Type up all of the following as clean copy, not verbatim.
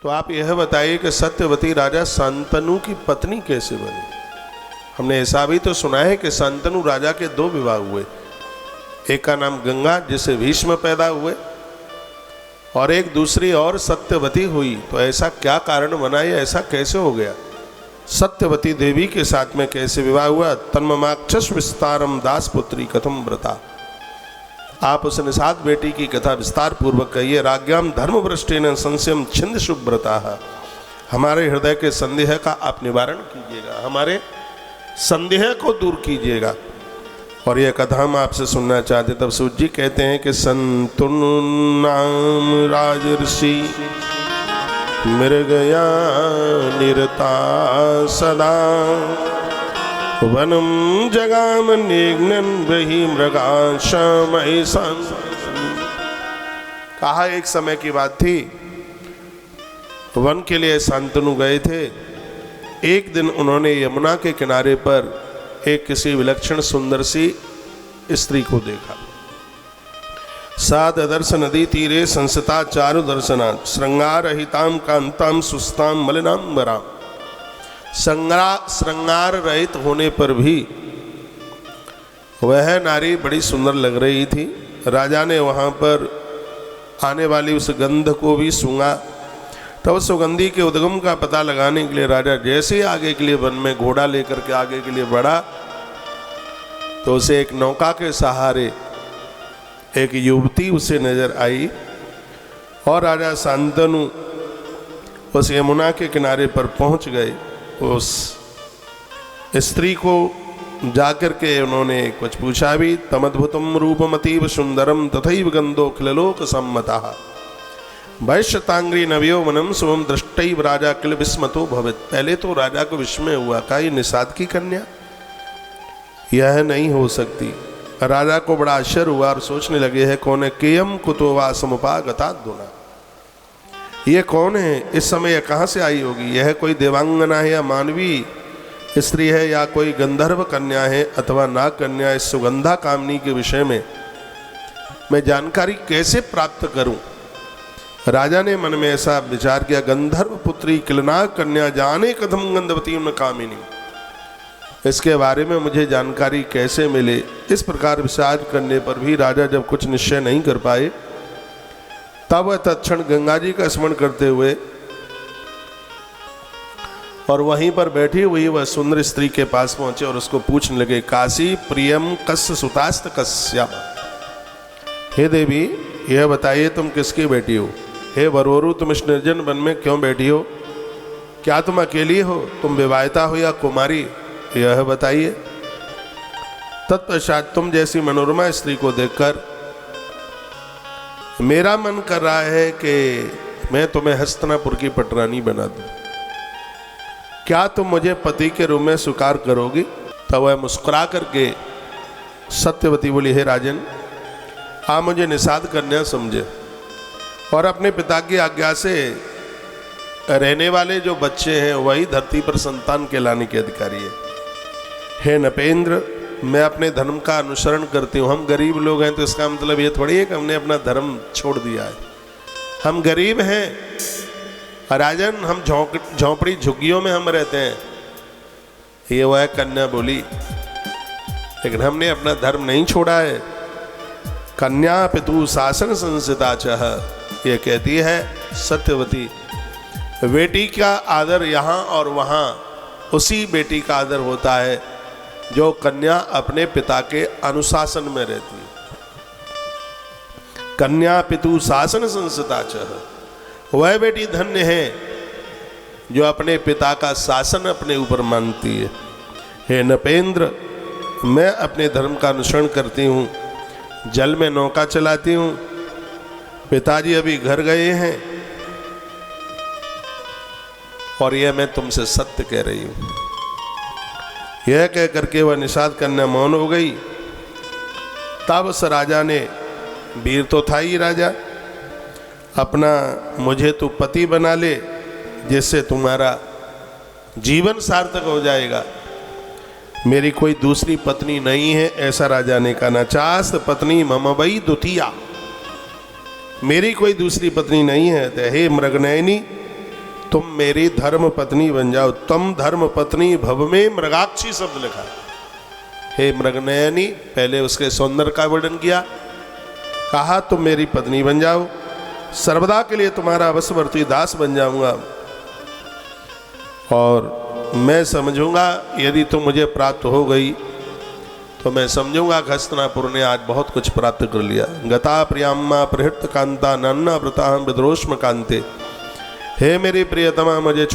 तो आप यह बताइए कि सत्यवती राजा शांतनु की पत्नी कैसे बनी? हमने ऐसा भी तो सुना है कि शांतनु राजा के 2 विवाह हुए, एक का नाम गंगा जिससे भीष्म पैदा हुए और एक दूसरी और सत्यवती हुई। तो ऐसा क्या कारण बना, ये ऐसा कैसे हो गया? सत्यवती देवी के साथ में कैसे विवाह हुआ? तन्ममाक्षस विस्तारम दास पुत्री कथम व्रता। आप उस निषाद बेटी की कथा विस्तार पूर्वक कहिए। राज्ञाम धर्मभ्रष्टेन संशयम छिंद शुभ्रता। हमारे हृदय के संदेह का आप निवारण कीजिएगा, हमारे संदेह को दूर कीजिएगा। और यह कथा हम आपसे सुनना चाहते। तब सूत जी कहते हैं कि संतुनु नाम राजर्षि मृगया निरता सदा वनम जगाम निघ्नन वही मृगाशम ऐसा। कहा एक समय की बात थी, वन के लिए शांतनु गए थे। एक दिन उन्होंने यमुना के किनारे पर एक किसी विलक्षण सुंदर सी स्त्री को देखा। सात दर्श नदी तीरे संसता चारु दर्शना श्रृंगार हिताम कांताम सुस्ताम मलिनांबराम। श्रृंगार रहित होने पर भी वह नारी बड़ी सुंदर लग रही थी। राजा ने वहाँ पर आने वाली उस गंध को भी सूंघा। तब सुगंधी के उद्गम का पता लगाने के लिए राजा जैसे ही आगे के लिए वन में घोड़ा लेकर के आगे के लिए बढ़ा तो उसे एक नौका के सहारे एक युवती उसे नजर आई और राजा शांतनु उस यमुना के किनारे पर पहुंच गए। उस स्त्री को जाकर के उन्होंने कुछ पूछा भी। तमद्भुतम रूपमतीव सुंदरम तथैव गंधो खिलोक सम्मतः वैश्यतांग्री नव्यो मनम शुभम दृष्टैव राजा किल विस्मतो भवित। पहले तो राजा को विस्मय हुआ, का ये निषाद की कन्या, यह नहीं हो सकती। राजा को बड़ा आश्चर्य हुआ और सोचने लगे है कौन है। केयम कुतो वा समुपागता दुना, ये कौन है, इस समय यह कहाँ से आई होगी? यह कोई देवांगना है या मानवी स्त्री है या कोई गंधर्व कन्या है अथवा नाग कन्या? इस सुगंधा कामनी के विषय में मैं जानकारी कैसे प्राप्त करूं? राजा ने मन में ऐसा विचार किया, गंधर्व पुत्री किलनाग कन्या जाने कथम गंधवती न कामिनी, इसके बारे में मुझे जानकारी कैसे मिले? इस प्रकार विचार करने पर भी राजा जब कुछ निश्चय नहीं कर पाए तब वह तत्क्षण गंगा जी का स्मरण करते हुए और वहीं पर बैठी हुई वह सुंदर स्त्री के पास पहुंचे और उसको पूछने लगे, काशी प्रियम कस्य सुतास्त कस्या। हे देवी, यह बताइए तुम किसकी बेटी हो? हे वरवरु, तुम इस निर्जन वन में क्यों बैठी हो? क्या तुम अकेली हो? तुम विवाहिता हो या कुमारी? यह बताइए। तत्पश्चात तुम जैसी मनोरमा स्त्री को देखकर मेरा मन कर रहा है कि मैं तुम्हें हस्तिनापुर की पटरानी बना दूं। क्या तुम मुझे पति के रूप में स्वीकार करोगी? तब वह मुस्कुरा करके सत्यवती बोली, हे राजन, आप मुझे निषाद कन्या समझे और अपने पिता की आज्ञा से रहने वाले जो बच्चे हैं वही धरती पर संतान कहलाने के अधिकारी है। हे नपेंद्र, मैं अपने धर्म का अनुसरण करती हूँ। हम गरीब लोग हैं तो इसका मतलब ये थोड़ी है कि हमने अपना धर्म छोड़ दिया है। हम गरीब हैं राजन, हम झोंपड़ी झुग्गियों में हम रहते हैं। ये वह कन्या बोली, लेकिन हमने अपना धर्म नहीं छोड़ा है। कन्या पितु शासन संसिता चह, ये कहती है सत्यवती, बेटी का आदर यहाँ और वहाँ उसी बेटी का आदर होता है जो कन्या अपने पिता के अनुशासन में रहती है। कन्या पितु शासन संसिता चह, वह बेटी धन्य है जो अपने पिता का शासन अपने ऊपर मानती है। हे नपेंद्र, मैं अपने धर्म का अनुसरण करती हूँ, जल में नौका चलाती हूँ। पिताजी अभी घर गए हैं और यह मैं तुमसे सत्य कह रही हूँ। यह कह करके वह निषाद कन्या मौन हो गई। तब उस राजा ने, वीर तो था ही राजा, अपना मुझे तू पति बना ले जिससे तुम्हारा जीवन सार्थक हो जाएगा। मेरी कोई दूसरी पत्नी नहीं है, ऐसा राजा ने कहा। न चास्त पत्नी मम वै द्वितीया, मेरी कोई दूसरी पत्नी नहीं है। तो हे मृगनयनी, तुम मेरी धर्म पत्नी बन जाओ। तम धर्म पत्नी भव में मृगाक्षी शब्द लिखा। हे मृगनयनी, पहले उसके सौंदर्य का वर्णन किया, कहा तुम मेरी पत्नी बन जाओ, सर्वदा के लिए तुम्हारा वशवर्ती दास बन जाऊंगा, और मैं समझूंगा यदि तुम मुझे प्राप्त हो गई तो मैं समझूंगा कि हस्तिनापुर ने आज बहुत कुछ प्राप्त कर लिया। गता प्रियाम्मा प्रहृत कांता नन्ना व्रता विद्रोष्म कांते। हे मेरी प्रियतमा मुझे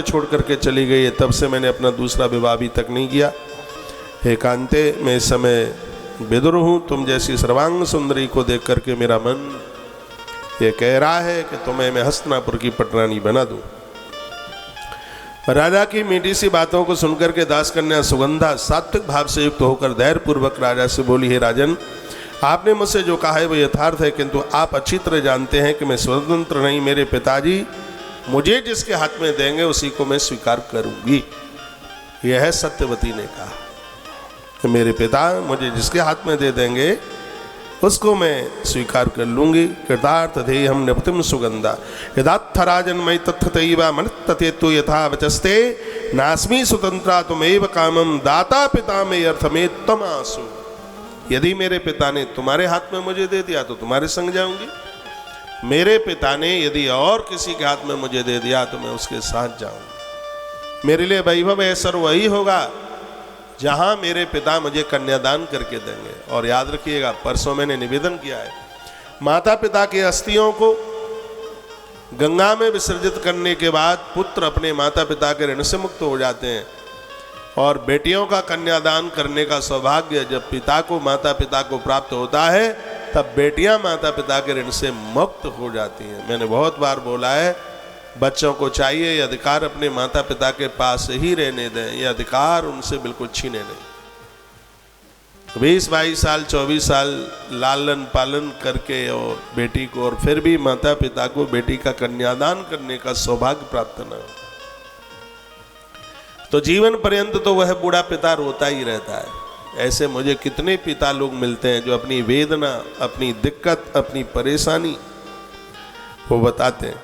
छोड़ करके चली गई है, तब से मैंने अपना दूसरा विवाह अभी तक नहीं किया। हे कांते, मैं इस समय विदुर हूँ, तुम जैसी सर्वांग सुंदरी को देख करके मेरा मन ये कह रहा है कि तुम्हें मैं हस्तिनापुर की पटरानी बना दूं। राजा की मीठी सी बातों को सुनकर के दास कन्या सुगंधा सात्विक भाव से युक्त होकर धैर्य पूर्वक राजा से बोली, हे राजन, आपने मुझसे जो कहा है वो यथार्थ है, किंतु आप अच्छी तरह जानते हैं कि मैं स्वतंत्र नहीं, मेरे पिताजी मुझे जिसके हाथ में देंगे उसी को मैं स्वीकार करूंगी। यह सत्यवती ने कहा कि मेरे पिता मुझे जिसके हाथ में दे देंगे उसको मैं स्वीकार कर लूंगी। कृतार्थ थे हम निपतिम सुगंधा यदात्थ राजन मई तत्थतैव मन तथेतु यथा वचस्ते नास्मी स्वतंत्रा तुमेव कामम दाता पिता में अर्थ में तम आसु। यदि मेरे पिता ने तुम्हारे हाथ में मुझे दे दिया तो तुम्हारे संग जाऊंगी, मेरे पिता ने यदि और किसी के हाथ में मुझे दे दिया तो मैं उसके साथ जाऊंगी। मेरे लिए वैभव ऐसा वही होगा जहां मेरे पिता मुझे कन्यादान करके देंगे। और याद रखिएगा, परसों मैंने निवेदन किया है, माता पिता की अस्थियों को गंगा में विसर्जित करने के बाद पुत्र अपने माता पिता के ऋण से मुक्त हो जाते हैं, और बेटियों का कन्यादान करने का सौभाग्य जब पिता को माता पिता को प्राप्त होता है तब बेटियां माता पिता के ऋण से मुक्त हो जाती हैं। मैंने बहुत बार बोला है, बच्चों को चाहिए ये अधिकार अपने माता पिता के पास ही रहने दें, ये अधिकार उनसे बिल्कुल छीने नहीं। 20-22 साल 24 साल लालन पालन करके और बेटी को, और फिर भी माता पिता को बेटी का कन्यादान करने का सौभाग्य प्राप्त न हो तो जीवन पर्यंत तो वह बूढ़ा पिता रोता ही रहता है। ऐसे मुझे कितने पिता लोग मिलते हैं जो अपनी वेदना, अपनी दिक्कत, अपनी परेशानी वो बताते हैं।